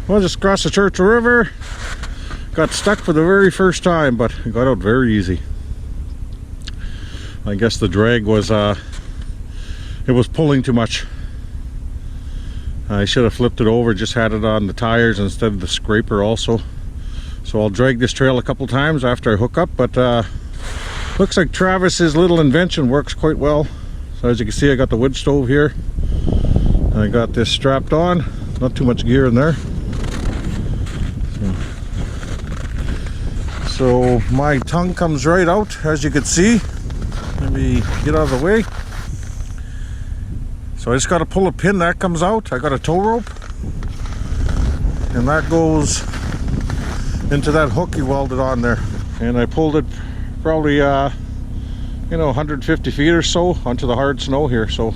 Well, just crossed the Churchill River. Got stuck for the very first time, but it got out very easy. I guess the drag was, it was pulling too much. I should have flipped it over, just had it on the tires instead of the scraper also. So I'll drag this trail a couple times after I hook up, but looks like Travis's little invention works quite well. So as you can see, I got the wood stove here. I got this strapped on, not too much gear in there. So my tongue comes right out, as you can see. Let me get out of the way. So I just got to pull a pin, that comes out. I got a tow rope, and that goes into that hook he welded on there. And I pulled it probably, 150 feet or so onto the hard snow here. So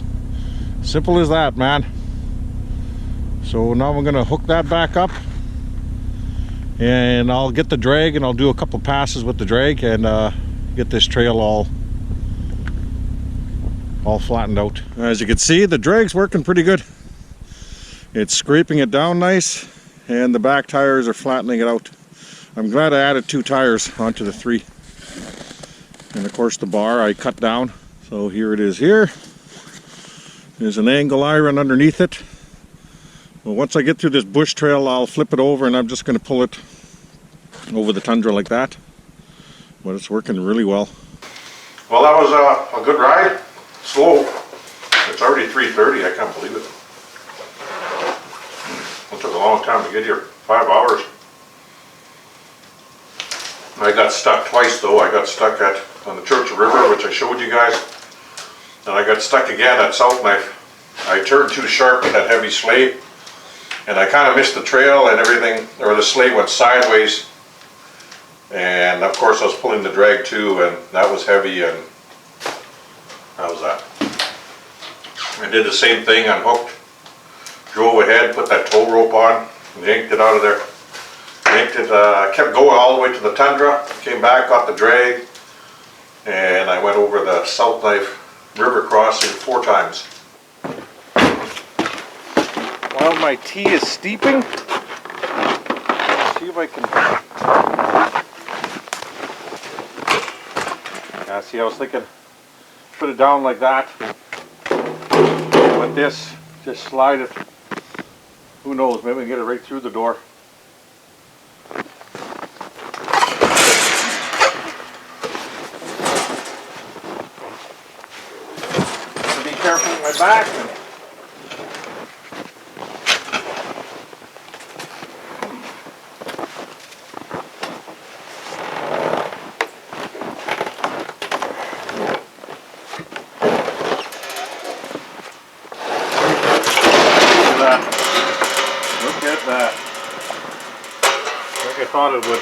simple as that, man. So now I'm gonna hook that back up, and I'll get the drag, and I'll do a couple passes with the drag, and get this trail all flattened out. As you can see, the drag's working pretty good. It's scraping it down nice, and the back tires are flattening it out. I'm glad I added 2 tires onto the 3. And of course the bar I cut down. So here it is here. There's an angle iron underneath it. Well, once I get through this bush trail, I'll flip it over, and I'm just going to pull it over the tundra like that. But it's working really well. Well, that was a good ride. Slow. It's already 3:30. I can't believe it. It took a long time to get here. 5 hours. I got stuck twice though. I got stuck on the Churchill River, which I showed you guys. And I got stuck again at South Knife. I turned too sharp with that heavy sleigh, and I kind of missed the trail and everything, or the sleigh went sideways. And of course I was pulling the drag too, and that was heavy, and that was that. I did the same thing, unhooked, drove ahead, put that tow rope on, and yanked it out of there. Yanked it, kept going all the way to the tundra, came back, got the drag, and I went over the South Knife River crossing 4 times. While my tea is steeping, let's see if I can... Yeah, see, I was thinking, put it down like that. With this, just slide it. Who knows, maybe we can get it right through the door. So be careful with my back. Look at that. Like I thought it would.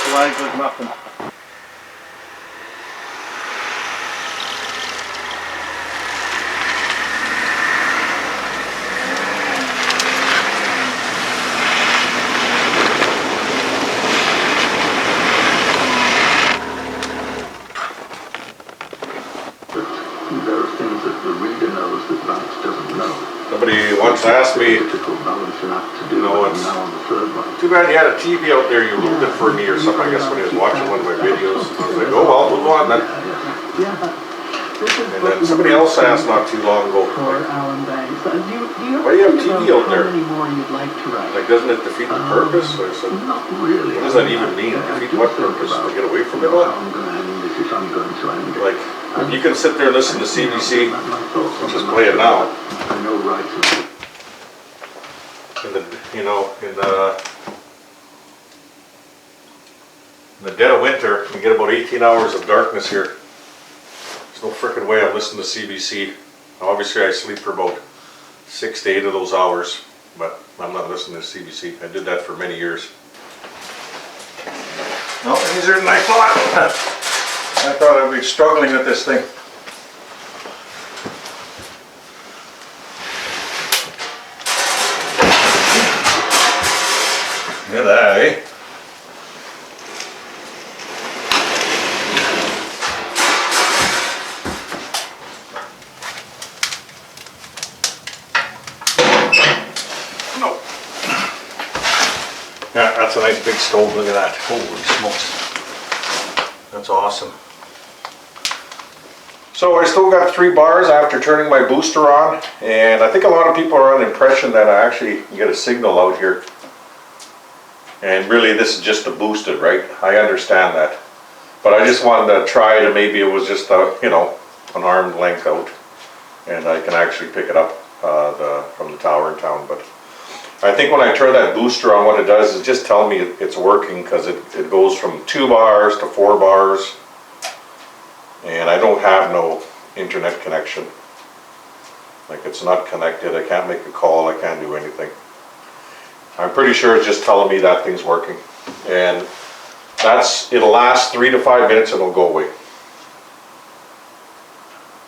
Slides like nothing. There are things that the reader knows that Vance doesn't know. Somebody once asked me, it's too bad you had a TV out there, you ruined it for me or something, I guess when he was watching one of my videos. I was like, oh well, move on then. And then somebody else asked not too long ago, why do you have TV out there? Like, doesn't it defeat the purpose? So I said, what does that even mean? Defeat what purpose? To get away from it all? Like, if you can sit there and listen to CBC, just play it now. In the dead of winter, we get about 18 hours of darkness here. There's no frickin' way I'm listening to CBC. Obviously I sleep for about 6 to 8 of those hours, but I'm not listening to CBC. I did that for many years. No, easier than I thought. I thought I'd be struggling with this thing. Look at that, eh? That's a nice big stove, look at that. Holy smokes. That's awesome. So I still got 3 bars after turning my booster on, and I think a lot of people are under the impression that I actually get a signal out here. And really this is just a boosted, right? I understand that. But I just wanted to try it, and maybe it was just a, you know, an arm's length out, and I can actually pick it up from the tower in town. But I think when I turn that booster on, what it does is just tell me it's working, because it goes from 2 bars to 4 bars. And I don't have no internet connection. Like, it's not connected, I can't make a call, I can't do anything. I'm pretty sure it's just telling me that thing's working. And it'll last 3 to 5 minutes and it'll go away.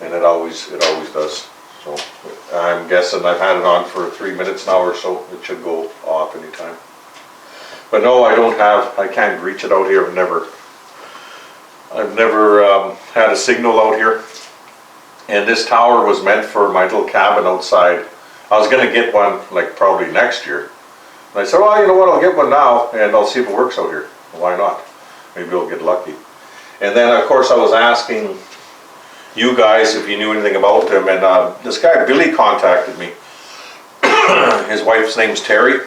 And it always does. So I'm guessing I've had it on for 3 minutes now or so. It should go off anytime. But no, I can't reach it out here. I've never had a signal out here. And this tower was meant for my little cabin outside. I was gonna get one like probably next year. And I said, well, you know what, I'll get one now and I'll see if it works out here. Why not? Maybe I'll get lucky. And then of course I was asking you guys if you knew anything about them, and this guy Billy contacted me. His wife's name's Terry,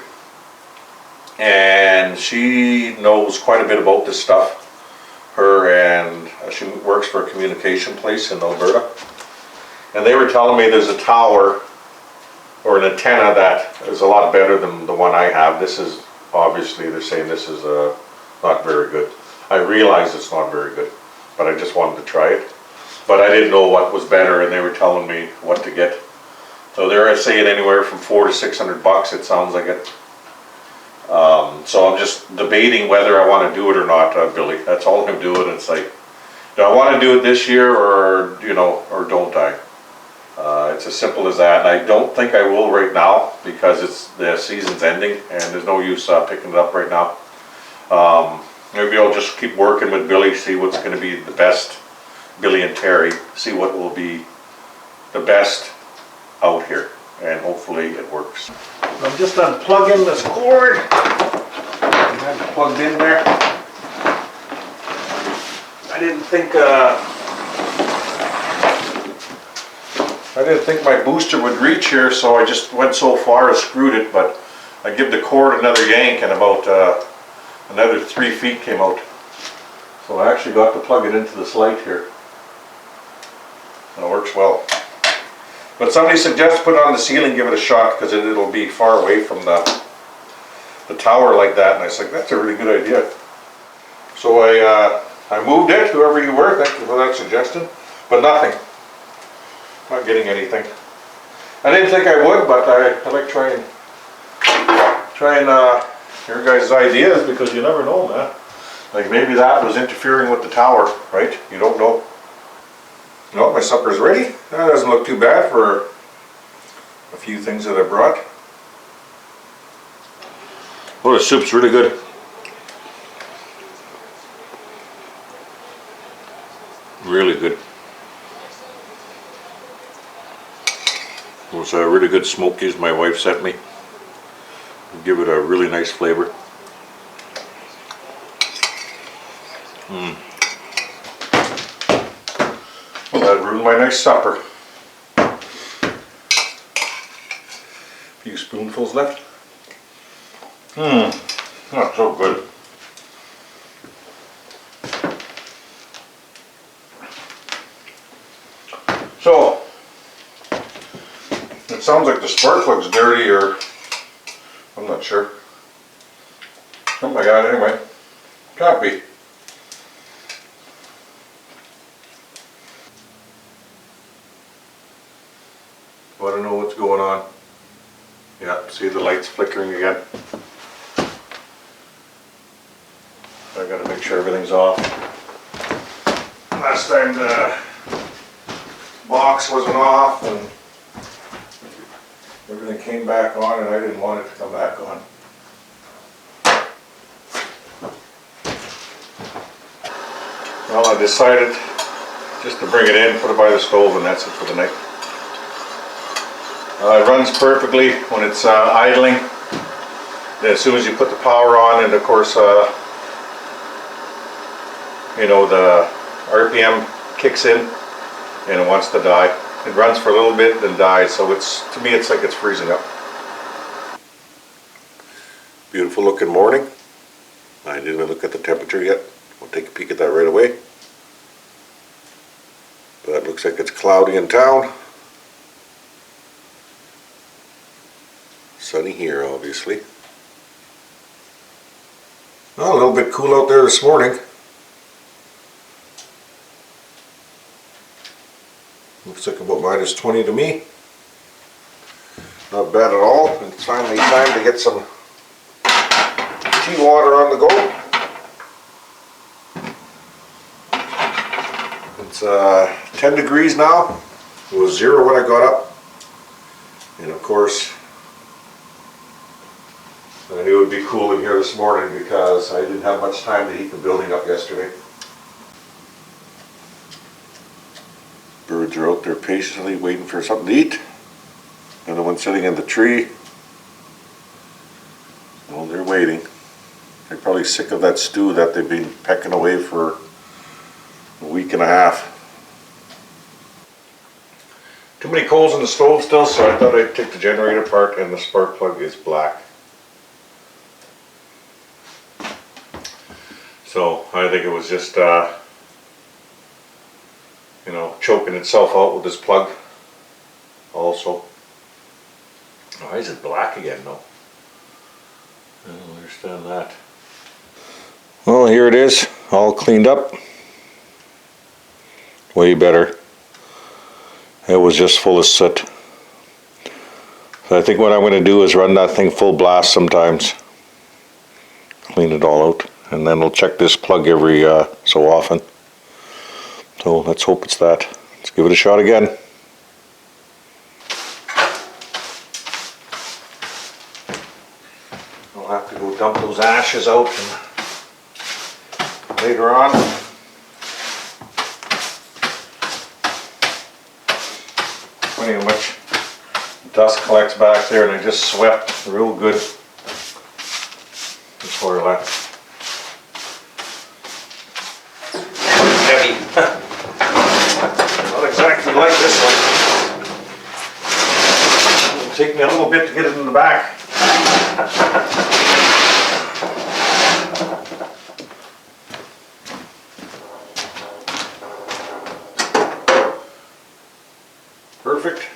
and she knows quite a bit about this stuff. She works for a communication place in Alberta, and they were telling me there's a tower or an antenna that is a lot better than the one I have. This is, obviously they're saying this is not very good. I realize it's not very good, but I just wanted to try it. But I didn't know what was better, and they were telling me what to get. So they're saying anywhere from $400 to $600, it sounds like it. So I'm just debating whether I want to do it or not, Billy. That's all I'm doing. It's like, do I want to do it this year, or or don't I? It's as simple as that. And I don't think I will right now, because the season's ending and there's no use picking it up right now. Maybe I'll just keep working with Billy, see what's going to be the best. Billy and Terry, see what will be the best out here, and hopefully it works. I'm just unplugging this cord. I have it plugged in there. I didn't think my booster would reach here, so I just went so far as screwed it, but I give the cord another yank and about another 3 feet came out. So I actually got to plug it into this light here. And it works well. But somebody suggested put it on the ceiling, give it a shot, because it'll be far away from the tower like that, and I was like, that's a really good idea. So I moved it, whoever you were, thank you for that suggestion, but nothing. Not getting anything. I didn't think I would, but I like trying your guys' ideas, because you never know, man. Like, maybe that was interfering with the tower, right? You don't know. No, my supper's ready. That doesn't look too bad for a few things that I brought. Oh, the soup's really good. Really good. It was a really good smokies my wife sent me. Give it a really nice flavor. Well, that ruined my nice supper. Few spoonfuls left. Not so good. So, it sounds like the spark plug's dirty, or I'm not sure. Oh my god, anyway. Can't be. Want to know what's going on? Yeah, see the lights flickering again. I gotta make sure everything's off. Last time the box wasn't off and everything came back on, and I didn't want it to come back on. Well, I decided just to bring it in, put it by the stove, and that's it for the night. It runs perfectly when it's idling. as soon as you put the power on, and of course, you know, the RPM kicks in and it wants to die. It runs for a little bit, then dies. So it's, to me, it's like it's freezing up. Beautiful looking morning. I didn't even look at the temperature yet. We'll take a peek at that right away. But it looks like it's cloudy in town. Sunny here, obviously. Well, a little bit cool out there this morning. Looks like about -20 to me. Not bad at all. It's finally time to get some tea water on the go. It's 10 degrees now. It was 0 when I got up. And of course, I knew it would be cool in here this morning because I didn't have much time to heat the building up yesterday. Birds are out there patiently waiting for something to eat. And the one sitting in the tree, well, they're waiting. They're probably sick of that stew that they've been pecking away for a week and a half. Too many coals in the stove still, so I thought I'd take the generator apart, and the spark plug is black. So I think it was just you know, choking itself out with this plug also. Why is it black again though? I don't understand that. Well, here it is, all cleaned up. Way better. It was just full of soot. So I think what I'm going to do is run that thing full blast sometimes. Clean it all out. And then we'll check this plug every so often. So let's hope it's that. Let's give it a shot again. I'll have to go dump those ashes out later on. Funny how much dust collects back there, and I just swept real good before I left. Heavy. Not exactly like this one. It'll take me a little bit to get it in the back. Perfect.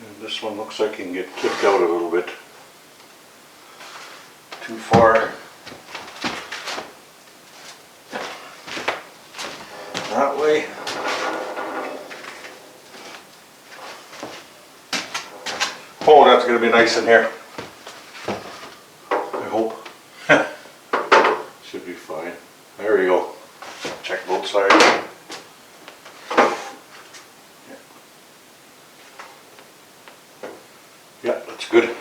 And this one looks like it can get kicked out a little bit. Too far that way. Oh, that's going to be nice in here. I hope. Should be fine. There we go. Check both sides. Yeah, that's good.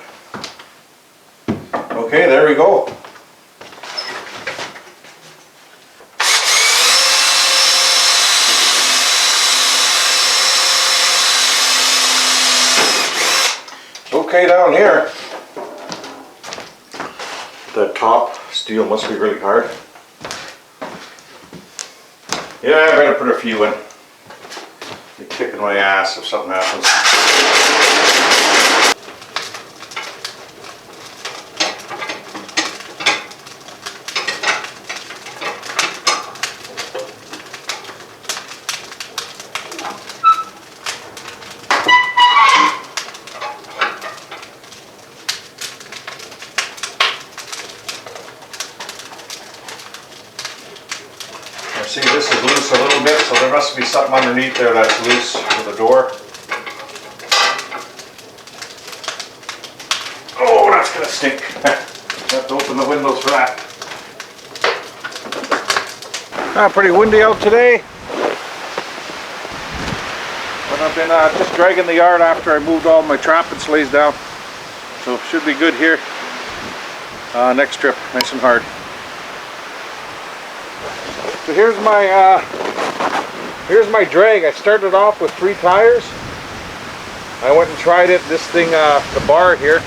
Okay, there we go. Okay, down here, that top steel must be really hard. Yeah, I better put a few in. You're kicking my ass if something happens. See, this is loose a little bit, so there must be something underneath there that's loose for the door. Oh, that's gonna stink. Have to open the windows for that. Pretty windy out today. But I've been just dragging the yard after I moved all my trap and sleighs down. So should be good here. Next trip, nice and hard. So here's my drag. I started off with 3 tires, I went and tried it. This thing, the bar here,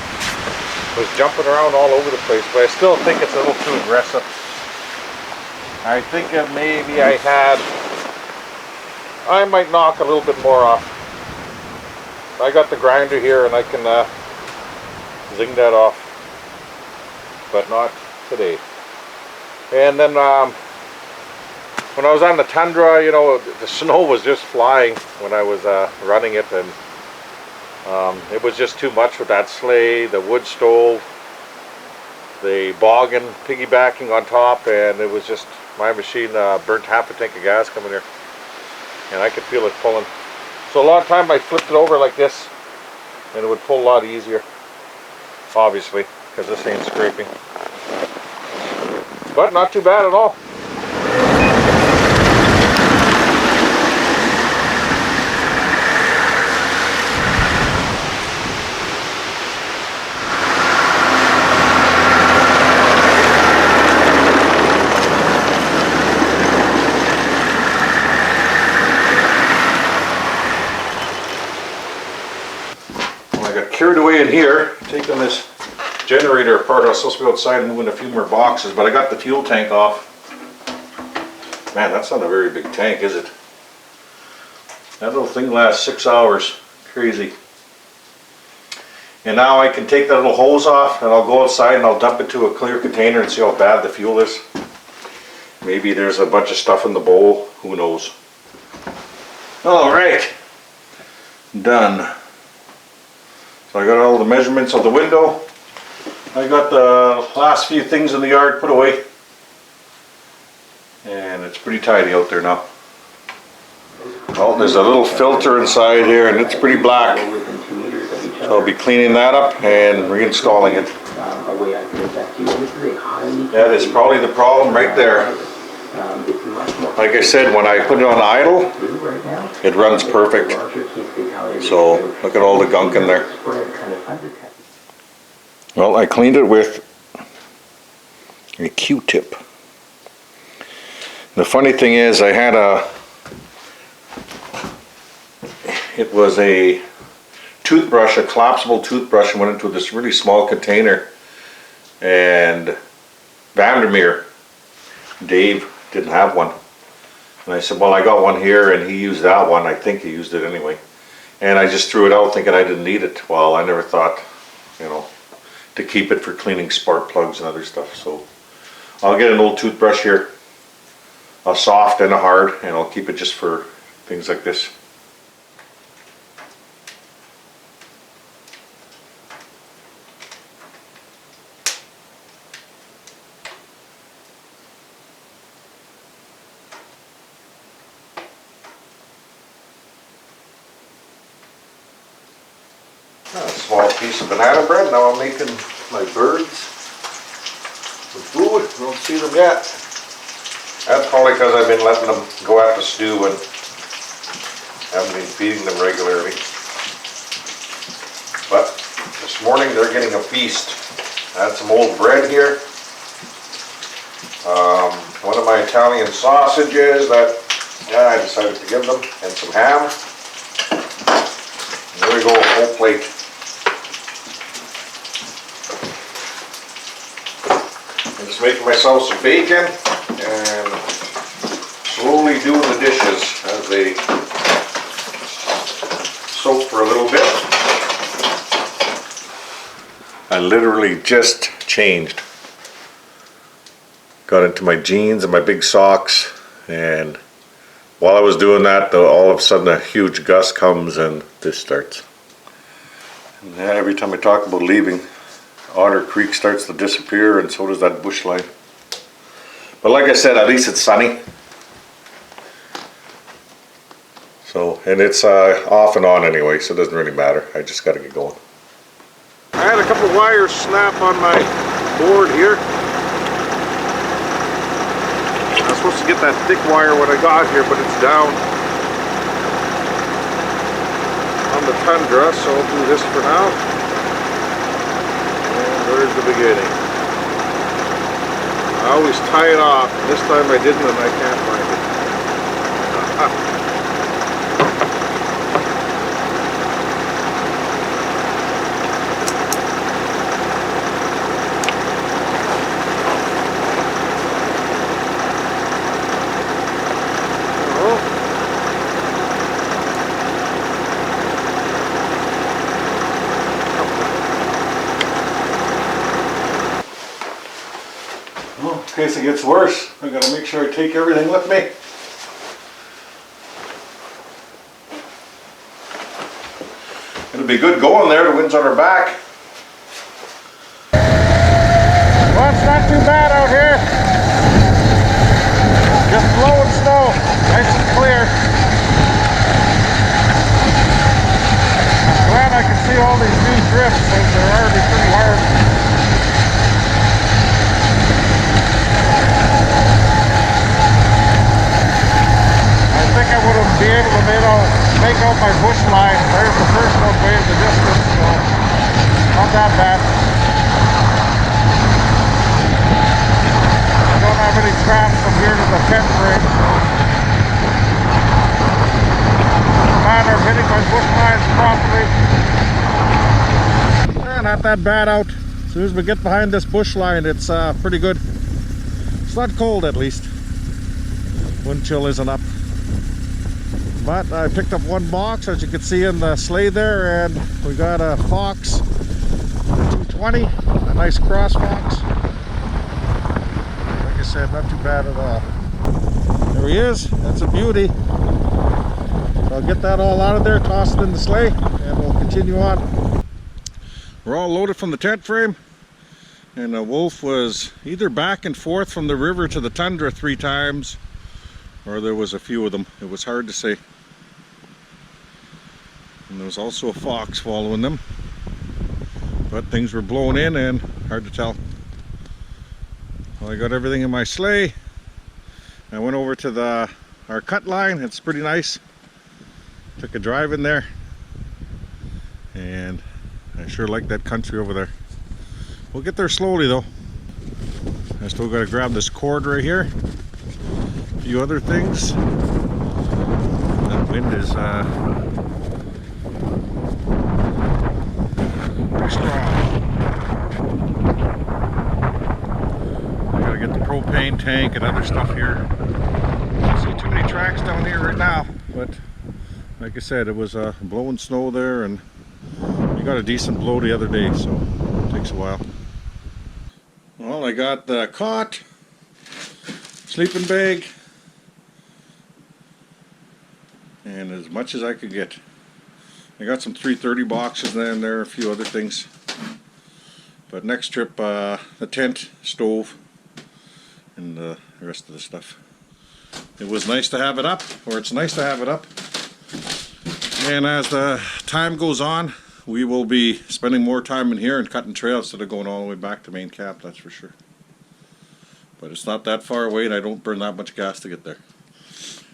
was jumping around all over the place, but I still think it's a little too aggressive. I think that maybe I might knock a little bit more off. I got the grinder here and I can zing that off, but not today. And then when I was on the Tundra, you know, the snow was just flying when I was running it, and it was just too much with that sleigh, the wood stove, the boggin piggybacking on top, and it was just, my machine burnt half a tank of gas coming here, and I could feel it pulling. So a lot of time I flipped it over like this, and it would pull a lot easier, obviously, because this ain't scraping. But not too bad at all. Carried away in here, taking this generator apart. I was supposed to be outside and moving a few more boxes, but I got the fuel tank off. Man, that's not a very big tank, is it? That little thing lasts 6 hours. Crazy. And now I can take that little hose off and I'll go outside and I'll dump it to a clear container and see how bad the fuel is. Maybe there's a bunch of stuff in the bowl. Who knows? Alright. Done. So I got all the measurements of the window. I got the last few things in the yard put away. And it's pretty tidy out there now. Oh, there's a little filter inside here and it's pretty black. So I'll be cleaning that up and reinstalling it. That is probably the problem right there. Like I said, when I put it on idle, it runs perfect. So look at all the gunk in there. Well, I cleaned it with a Q-tip. The funny thing is, I had it was a toothbrush, a collapsible toothbrush, and went into this really small container. And Vandermeer, Dave, didn't have one. And I said, well, I got one here, and he used that one. I think he used it anyway. And I just threw it out thinking I didn't need it. Well, I never thought, you know, to keep it for cleaning spark plugs and other stuff. So I'll get an old toothbrush here, a soft and a hard, and I'll keep it just for things like this. A small piece of banana bread. Now I'm making my birds some food. Don't see them yet. That's probably because I've been letting them go out to stew and haven't been feeding them regularly. But this morning they're getting a feast. I had some old bread here. One of my Italian sausages that I decided to give them, and some ham. And there we go, a whole plate. I'm just making myself some bacon and slowly doing the dishes as they soak for a little bit. I literally just changed. Got into my jeans and my big socks, and while I was doing that, all of a sudden a huge gust comes and this starts. And every time I talk about leaving, Otter Creek starts to disappear, and so does that bush line. But like I said, at least it's sunny. So, and it's off and on anyway, so it doesn't really matter. I just got to get going. I had a couple wires snap on my board here. I was supposed to get that thick wire when I got here, but it's down on the Tundra, so I'll do this for now. Where's the beginning? I always tie it off. This time I didn't, and I can't find it. case it gets worse. I gotta make sure I take everything with me. It'll be good going there, the wind's on our back. Well, it's not too bad out here. Just blowing snow, nice and clear. I'm glad I can see all these new drifts since they're already pretty hard. I think I would have been able to make out my bush line. There's the first one way in the distance, so not that bad. I don't have any tracks from here to the tent frame, so it's a matter of hitting my bush lines properly. Not that bad out. As soon as we get behind this bush line, it's pretty good. It's not cold at least. Wind chill isn't up. But I picked up one box, as you can see in the sleigh there, and we got a Fox 220, a nice cross Fox. Like I said, not too bad at all. There he is. That's a beauty. So I'll get that all out of there, toss it in the sleigh, and we'll continue on. We're all loaded from the tent frame, and the Wolf was either back and forth from the river to the tundra 3 times, or there was a few of them. It was hard to say. And there was also a fox following them. But things were blowing in and hard to tell. Well, I got everything in my sleigh. I went over to our cut line. It's pretty nice. Took a drive in there. And I sure like that country over there. We'll get there slowly though. I still got to grab this cord right here. A few other things. That wind is pretty strong. I gotta get the propane tank and other stuff here. I don't see too many tracks down here right now, but like I said, it was blowing snow there, and we got a decent blow the other day, so it takes a while. Well, I got the cot, sleeping bag, and as much as I could get. I got some 330 boxes in there, a few other things. But next trip, the tent, stove, and the rest of the stuff. It was nice to have it up, or it's nice to have it up. And as the time goes on, we will be spending more time in here and cutting trails instead of going all the way back to main camp, that's for sure. But it's not that far away, and I don't burn that much gas to get there.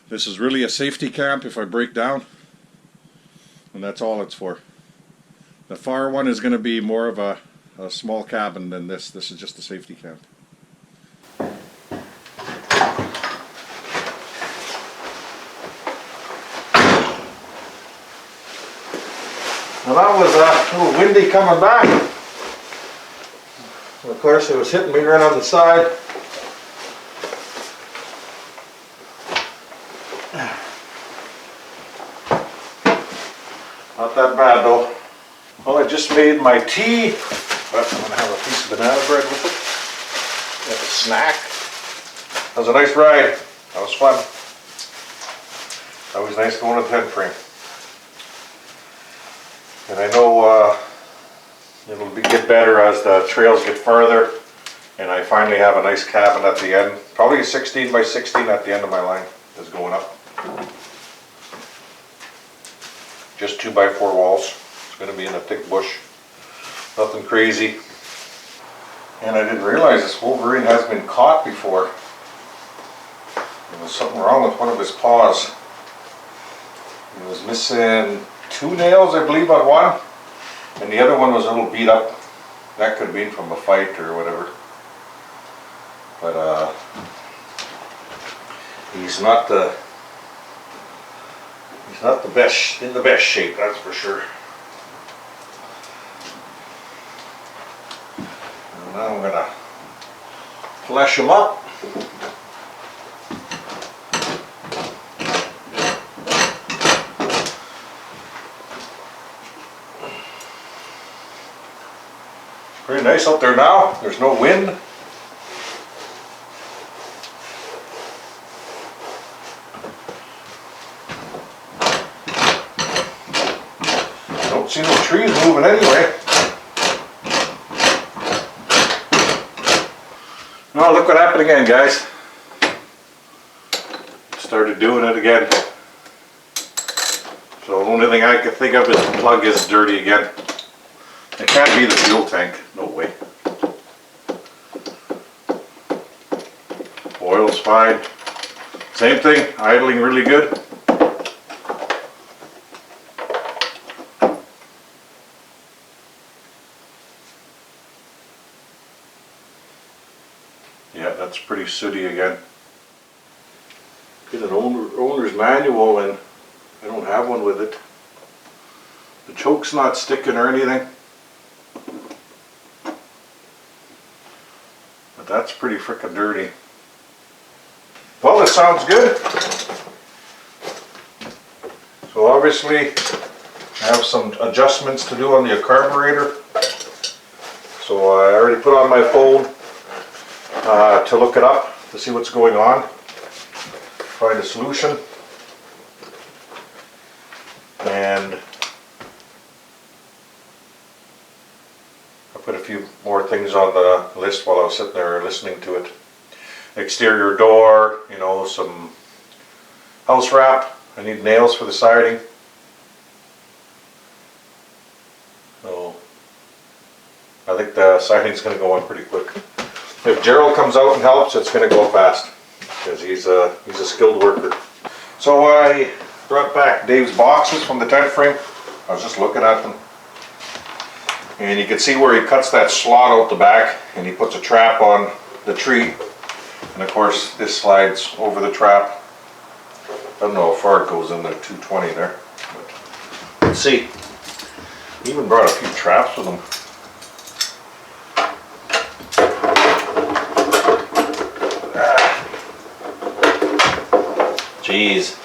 This is really a safety camp if I break down, and that's all it's for. The far one is going to be more of a small cabin than this. This is just a safety camp. Well, that was a little windy coming back. And of course, it was hitting me right on the side. Not that bad though. Well, I just made my tea, but I'm going to have a piece of banana bread with it. That's a snack. That was a nice ride. That was fun. Always nice going to the tent frame. And I know it'll get better as the trails get further, and I finally have a nice cabin at the end. Probably a 16 by 16 at the end of my line is going up. Just 2x4 walls. It's going to be in a thick bush. Nothing crazy. And I didn't realize this wolverine has been caught before. There was something wrong with one of his paws. He was missing 2 nails, I believe, on one, and the other one was a little beat up. That could have been from a fight or whatever. But he's not the best, in the best shape, that's for sure. And now I'm gonna flesh him up. Pretty nice out there now. There's no wind. Don't see no trees moving anyway. Oh, look what happened again, guys. Started doing it again. So the only thing I can think of is the plug is dirty again. It can't be the fuel tank, no way. Oil's fine. Same thing, idling really good. Yeah, that's pretty sooty again. Get an owner's manual and I don't have one with it. The choke's not sticking or anything. But that's pretty frickin' dirty. Well, it sounds good. So obviously I have some adjustments to do on the carburetor. So I already put on my phone to look it up to see what's going on. Find a solution. And I put a few more things on the list while I was sitting there listening to it. Exterior door, you know, some house wrap. I need nails for the siding. So I think the siding's going to go on pretty quick. If Gerald comes out and helps, it's going to go fast because he's a skilled worker. So I brought back Dave's boxes from the tent frame. I was just looking at them. And you can see where he cuts that slot out the back and he puts a trap on the tree. And of course this slides over the trap. I don't know how far it goes in there, 220 there. But let's see. He even brought a few traps with him. Jeez.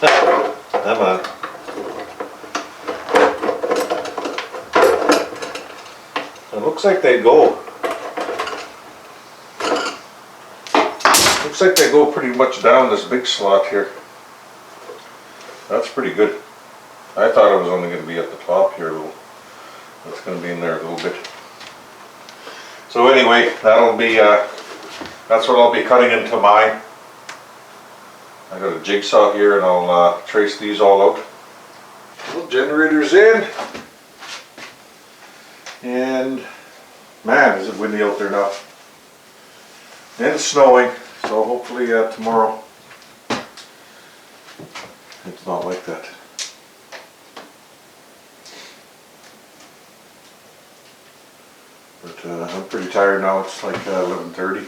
Come on. It looks like they go. Looks like they go pretty much down this big slot here. That's pretty good. I thought it was only going to be at the top here a little. It's going to be in there a little bit. So anyway, that'll be that's what I'll be cutting into mine. I got a jigsaw here and I'll trace these all out. Well, generator's in. And man, is it windy out there now. And it's snowing, so hopefully tomorrow it's not like that. But I'm pretty tired now. It's like 11:30.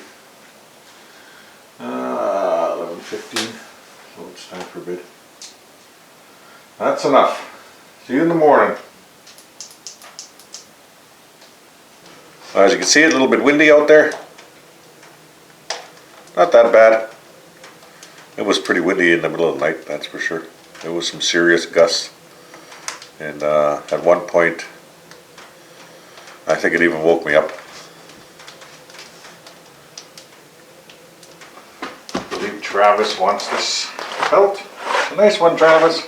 11:15. So it's time for bed. That's enough. See you in the morning. As you can see, it's a little bit windy out there. Not that bad. It was pretty windy in the middle of the night, that's for sure. There was some serious gusts. And at one point, I think it even woke me up. I believe Travis wants this belt. A nice one, Travis.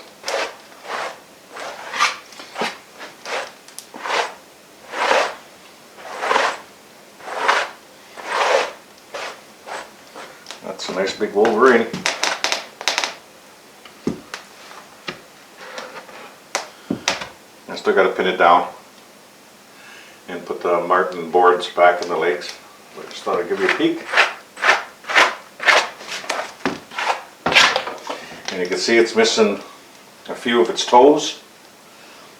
That's a nice big Wolverine. I still got to pin it down and put the Martin boards back in the legs. I just thought I'd give you a peek. And you can see it's missing a few of its toes.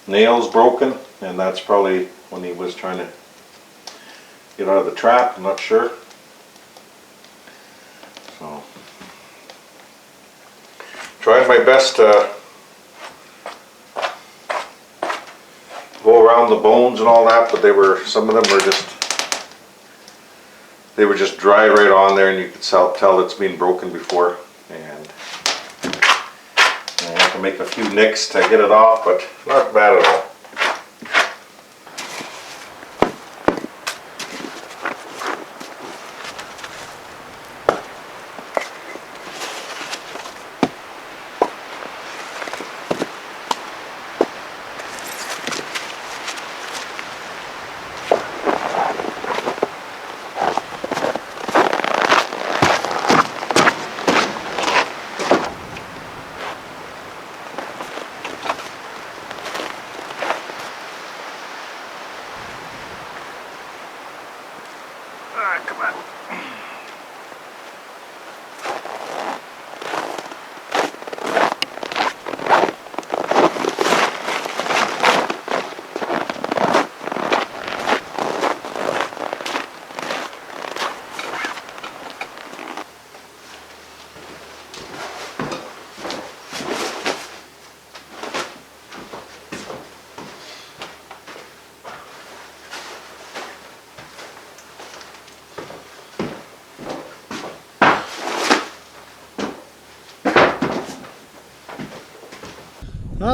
Nails broken, and that's probably when he was trying to get out of the trap, I'm not sure. So, tried my best to go around the bones and all that, but some of them were just dry right on there, and you could tell it's been broken before. And I have to make a few nicks to get it off, but not bad at all.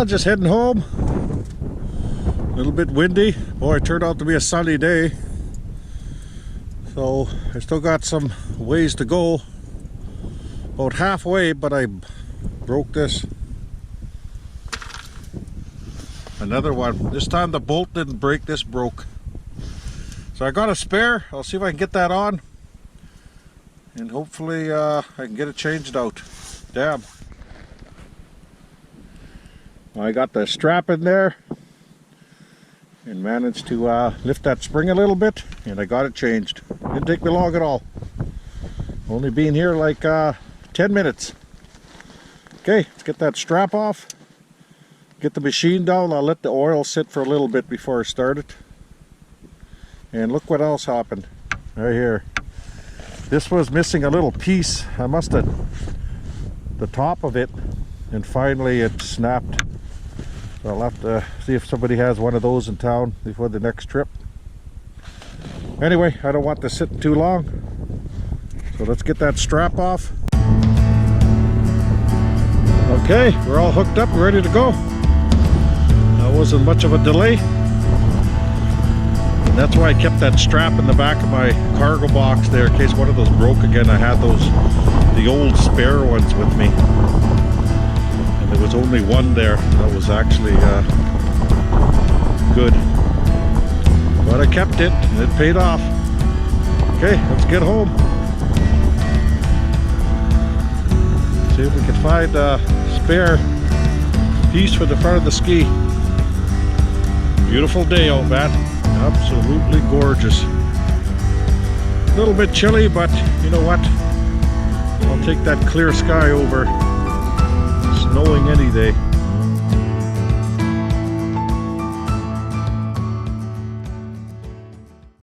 Just heading home. A little bit windy. Boy, it turned out to be a sunny day. So I still got some ways to go. About halfway, but I broke this. Another one. This time the bolt didn't break, this broke. So I got a spare. I'll see if I can get that on. And hopefully I can get it changed out. Damn. I got the strap in there and managed to lift that spring a little bit, and I got it changed. Didn't take me long at all. Only been here like 10 minutes. Okay, let's get that strap off. Get the machine down. I'll let the oil sit for a little bit before I start it. And look what else happened right here. This was missing a little piece. I must have the top of it, and finally it snapped. So I'll have to see if somebody has one of those in town before the next trip. Anyway, I don't want this sitting too long, so let's get that strap off. Okay, we're all hooked up, ready to go. That wasn't much of a delay. And that's why I kept that strap in the back of my cargo box there in case one of those broke again. I had the old spare ones with me. And there was only one there. That was actually good. But I kept it and it paid off. Okay, let's get home. See if we can find a spare piece for the front of the ski. Beautiful day out, man. Absolutely gorgeous. A little bit chilly, but you know what? I'll take that clear sky over snowing any day.